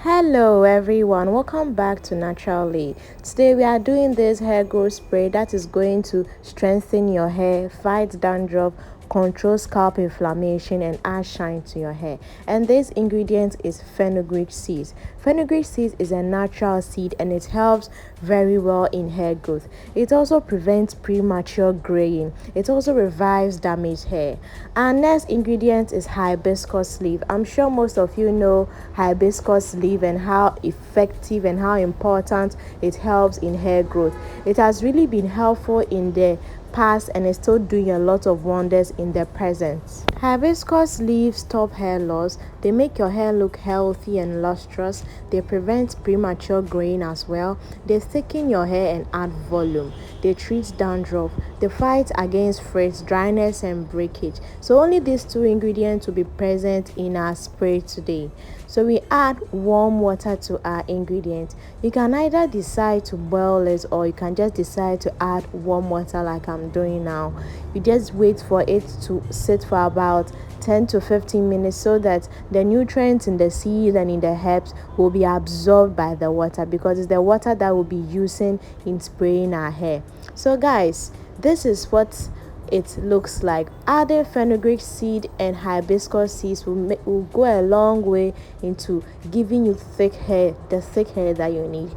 Hello everyone, welcome back to NaturalLee. Today we are doing this hair growth spray that is going to strengthen your hair, fight dandruff, control scalp inflammation and add shine to your hair. And this ingredient is fenugreek seeds. Fenugreek seeds is a natural seed and it helps very well in hair growth. It also prevents premature graying. It also revives damaged hair. Our next ingredient is hibiscus leaf. I'm sure most of you know hibiscus leaf and how effective and how important it helps in hair growth. It has really been helpful in the past and is still doing a lot of wonders in the present. Hibiscus leaves stop hair loss. They make your hair look healthy and lustrous. They prevent premature graying as well. They thicken your hair and add volume. They treat dandruff. They fight against frizz, dryness and breakage. So only these two ingredients will be present in our spray today. So we add warm water to our ingredient. You can either decide to boil it or you can just decide to add warm water like I'm doing now. You just wait for it to sit for about 10 to 15 minutes so that the nutrients in the seeds and in the herbs will be absorbed by the water, because it's the water that we'll be using in spraying our hair. So guys, this is what it looks like. Adding fenugreek seed and hibiscus seeds will go a long way into giving you thick hair, the thick hair that you need.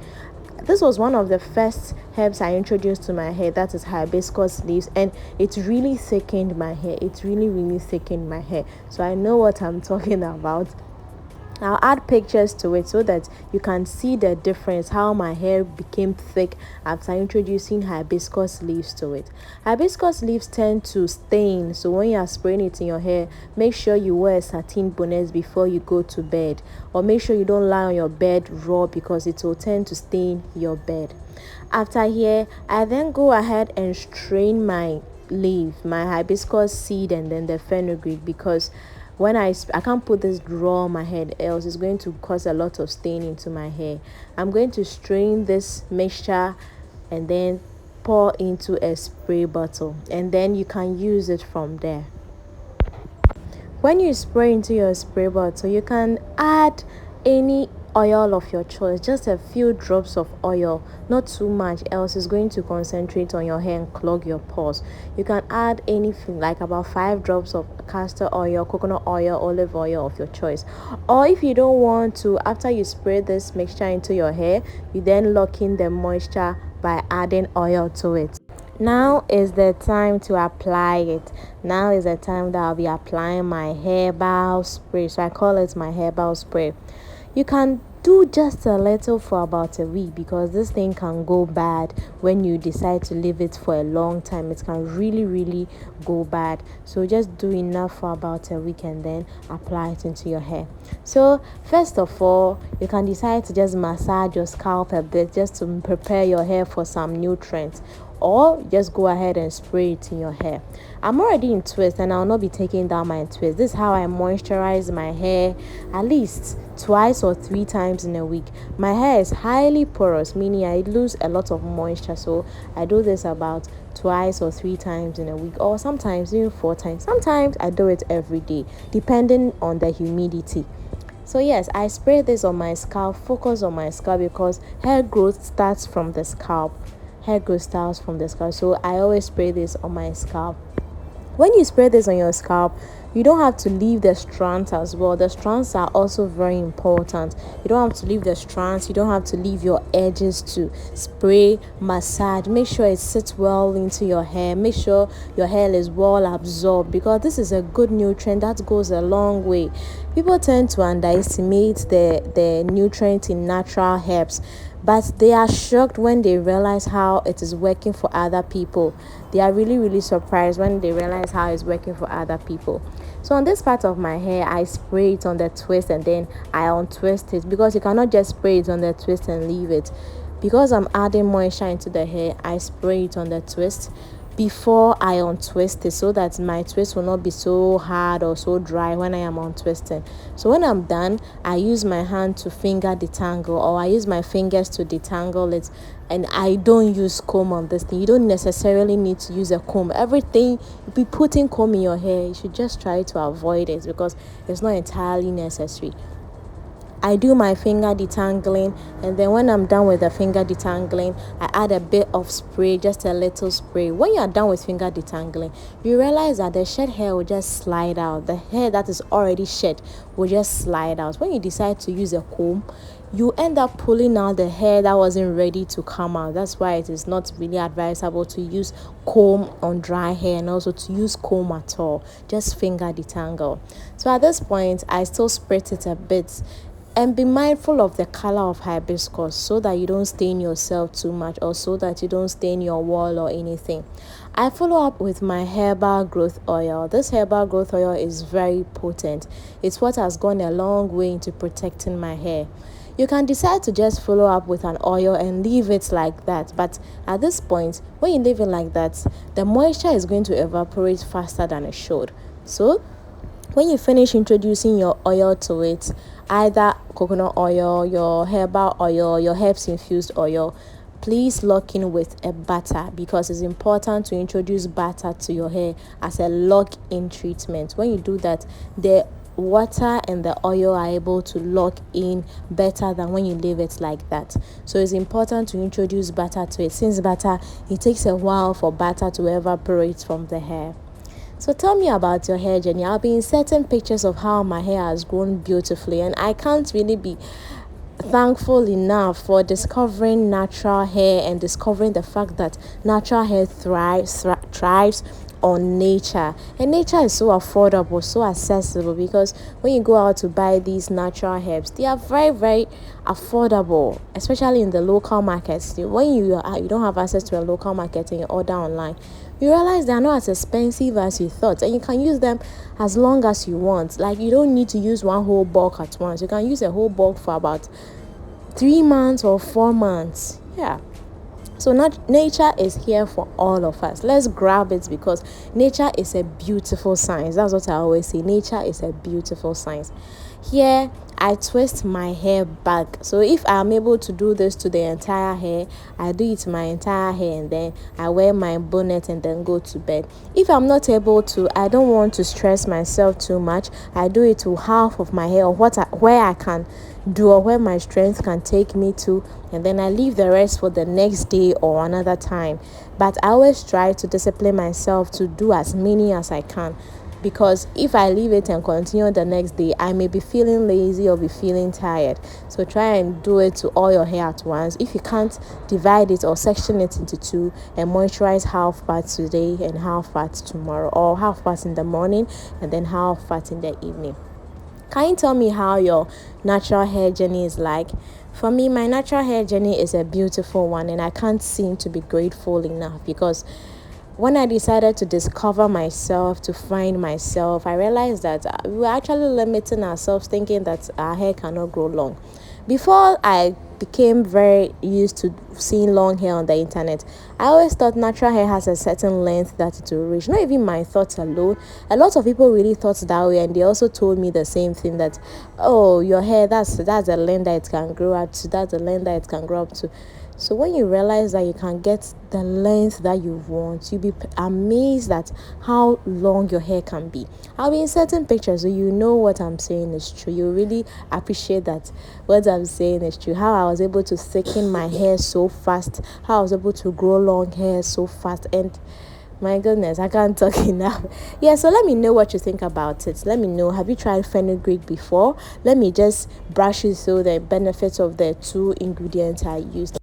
This was one of the first herbs I introduced to my hair, that is hibiscus leaves, and it really thickened my hair. It really thickened my hair. So I know what I'm talking about. I'll add pictures to it so that you can see the difference, how my hair became thick after introducing hibiscus leaves to it. Hibiscus leaves tend to stain, so when you are spraying it in your hair, make sure you wear a satin bonnet before you go to bed, or make sure you don't lie on your bed raw because it will tend to stain your bed. After here, I then go ahead and strain my leaf, my hibiscus seed and then the fenugreek, because when I can't put this raw on my head, else it's going to cause a lot of stain into my hair. I'm going to strain this mixture and then pour into a spray bottle, and then you can use it from there. When you spray into your spray bottle, you can add any oil of your choice, just a few drops of oil, not too much, else it's going to concentrate on your hair and clog your pores. You can add anything like about 5 drops of castor oil, coconut oil, olive oil of your choice. Or if you don't want to, after you spray this mixture into your hair, you then lock in the moisture by adding oil to it. Now is the time to apply it. Now is the time that I'll be applying my herbal spray. So I call it my herbal spray. You can do just a little for about a week, because this thing can go bad when you decide to leave it for a long time. It can really go bad. So just do enough for about a week and then apply it into your hair. So first of all, you can decide to just massage your scalp a bit just to prepare your hair for some nutrients, or just go ahead and spray it in your hair. I'm already in twist and I'll not be taking down my twist. This is how I moisturize my hair at least twice or 3 times in a week. My hair is highly porous, meaning I lose a lot of moisture, so I do this about twice or 3 times in a week, or sometimes even 4 times. Sometimes I do it every day depending on the humidity. So yes, I spray this on my scalp, focus on my scalp, because hair growth starts from the scalp. So I always spray this on my scalp. When you spray this on your scalp, you don't have to leave the strands as well. The strands are also very important. You don't have to leave the strands. You don't have to leave your edges to spray, massage. Make sure it sits well into your hair. Make sure your hair is well absorbed, because this is a good nutrient that goes a long way. People tend to underestimate the nutrient in natural herbs, but they are shocked when they realize how it is working for other people. They are really surprised when they realize how it's working for other people. So on this part of my hair, I spray it on the twist and then I untwist it, because you cannot just spray it on the twist and leave it. Because I'm adding moisture into the hair, I spray it on the twist. before I untwist it, so that my twist will not be so hard or so dry when I am untwisting. So when I'm done, I use my hand to finger detangle, or I use my fingers to detangle it. And I don't use comb on this thing. You don't necessarily need to use a comb. Everything, you be putting comb in your hair, you should just try to avoid it, because it's not entirely necessary. I do my finger detangling, and then when I'm done with the finger detangling, I add a bit of spray, just a little spray. When you are done with finger detangling, you realize that the shed hair will just slide out. The hair that is already shed will just slide out. When you decide to use a comb, you end up pulling out the hair that wasn't ready to come out. That's why it is not really advisable to use comb on dry hair, and also to use comb at all. Just finger detangle. So at this point, I still spritz it a bit. And be mindful of the color of hibiscus, so that you don't stain yourself too much, or so that you don't stain your wall or anything. I follow up with my herbal growth oil. This herbal growth oil is very potent. It's what has gone a long way into protecting my hair. You can decide to just follow up with an oil and leave it like that. But at this point, when you leave it like that, the moisture is going to evaporate faster than it should. So when you finish introducing your oil to it, either coconut oil, your herbal oil, your herbs infused oil, please lock in with a butter, because it's important to introduce butter to your hair as a lock-in treatment. When you do that, the water and the oil are able to lock in better than when you leave it like that. So it's important to introduce butter to it, since butter, it takes a while for butter to evaporate from the hair. So tell me about your hair journey. I'll be inserting pictures of how my hair has grown beautifully, and I can't really be thankful enough for discovering natural hair, and discovering the fact that natural hair thrives on nature. And nature is so affordable, so accessible, because when you go out to buy these natural herbs, they are very, very affordable, especially in the local markets. When you don't have access to a local market and you order online, you realize they are not as expensive as you thought, and you can use them as long as you want. Like, you don't need to use one whole bulk at once. You can use a whole bulk for about 3 months or 4 months. Yeah. So nature is here for all of us. Let's grab it, because nature is a beautiful science. That's what I always say. Nature is a beautiful science. Here, I twist my hair back. So if I'm able to do this to the entire hair, I do it to my entire hair, and then I wear my bonnet and then go to bed. If I'm not able to, I don't want to stress myself too much, I do it to half of my hair, or where I can do, or where my strength can take me to, and then I leave the rest for the next day or another time. But I always try to discipline myself to do as many as I can, because if I leave it and continue the next day, I may be feeling lazy or be feeling tired. So try and do it to all your hair at once. If you can't, divide it or section it into two, and moisturize half part today and half part tomorrow, or half part in the morning and then half part in the evening. Can you tell me how your natural hair journey is like? For me, my natural hair journey is a beautiful one, and I can't seem to be grateful enough, because when I decided to discover myself, to find myself, I realized that we were actually limiting ourselves, thinking that our hair cannot grow long. Before I became very used to seeing long hair on the internet, I always thought natural hair has a certain length that it will reach. Not even my thoughts alone. A lot of people really thought that way, and they also told me the same thing, that, oh, your hair, that's the length that it can grow up to, that's the length that it can grow up to. So when you realize that you can get the length that you want, you'll be amazed at how long your hair can be. I'll be inserting pictures so you know what I'm saying is true. You really appreciate that what I'm saying is true. How I was able to thicken my hair so fast, how I was able to grow long hair so fast, and my goodness, I can't talk enough. Yeah, so let me know what you think about it. Let me know. Have you tried fenugreek before? Let me just brush you through the benefits of the two ingredients I used.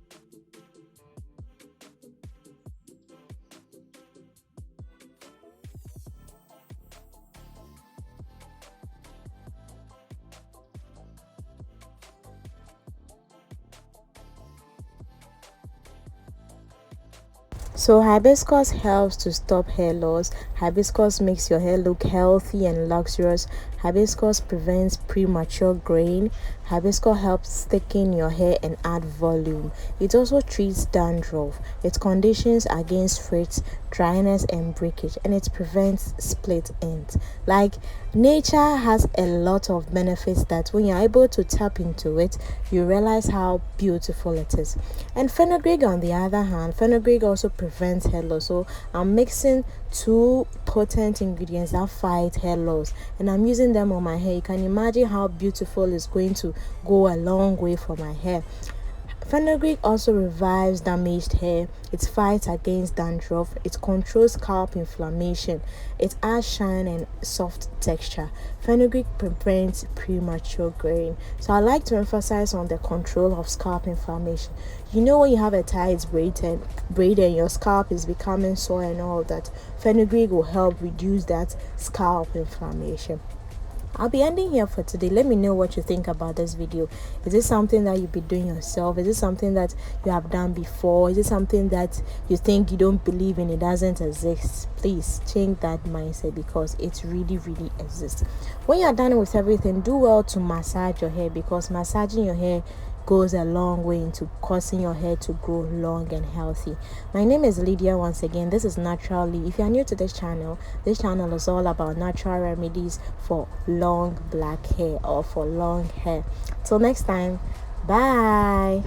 So hibiscus helps to stop hair loss. Hibiscus makes your hair look healthy and luxurious. Hibiscus prevents premature graying. Hibiscus helps thicken your hair and add volume. It also treats dandruff. It conditions against frizz, dryness, and breakage, and it prevents split ends. Like, nature has a lot of benefits that when you're able to tap into it, you realize how beautiful it is. And fenugreek, on the other hand, fenugreek also prevents hair loss. So I'm mixing two potent ingredients that fight hair loss, and I'm using them on my hair. You can imagine how beautiful it's going to go a long way for my hair. Fenugreek also revives damaged hair. It fights against dandruff. It controls scalp inflammation. It adds shine and soft texture. Fenugreek prevents premature graying. So I like to emphasize on the control of scalp inflammation. You know, when you have a tight braid and your scalp is becoming sore and all that, fenugreek will help reduce that scalp inflammation. I'll be ending here for today. Let me know what you think about this video. Is it something that you'll be doing yourself? Is it something that you have done before? Is it something that you think you don't believe in, it doesn't exist? Please change that mindset, because it really exists. When you're done with everything, do well to massage your hair, because massaging your hair goes a long way into causing your hair to grow long and healthy. My name is Lydia. Once again, this is NaturalLee. If you are new to this channel is all about natural remedies for long black hair or for long hair. Till next time, bye.